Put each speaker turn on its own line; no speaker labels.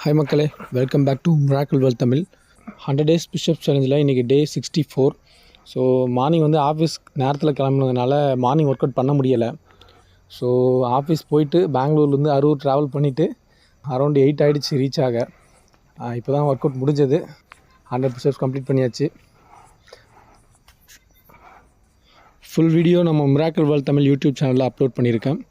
Hi மக்களே, welcome back to miracle world Tamil. 100 days pushup சேலஞ்சில் இன்றைக்கி டே 64. ஸோ மார்னிங் வந்து ஆஃபீஸ் நேரத்தில் கிளம்புனதுனால மார்னிங் ஒர்க் அவுட் பண்ண முடியலை. ஸோ ஆஃபீஸ் போயிட்டு பெங்களூர்லேருந்து அரூர் ட்ராவல் பண்ணிவிட்டு அரௌண்ட் 8 ஆகிடுச்சு ரீச் ஆக. இப்போ தான் ஒர்க் அவுட் முடிஞ்சது. 100 புஷ்அப்ஸ் கம்ப்ளீட் பண்ணியாச்சு. ஃபுல் வீடியோ நம்ம மிராக்கிள் வேர்ல்ட் தமிழ் யூடியூப் சேனலில் அப்லோட் பண்ணியிருக்கேன்.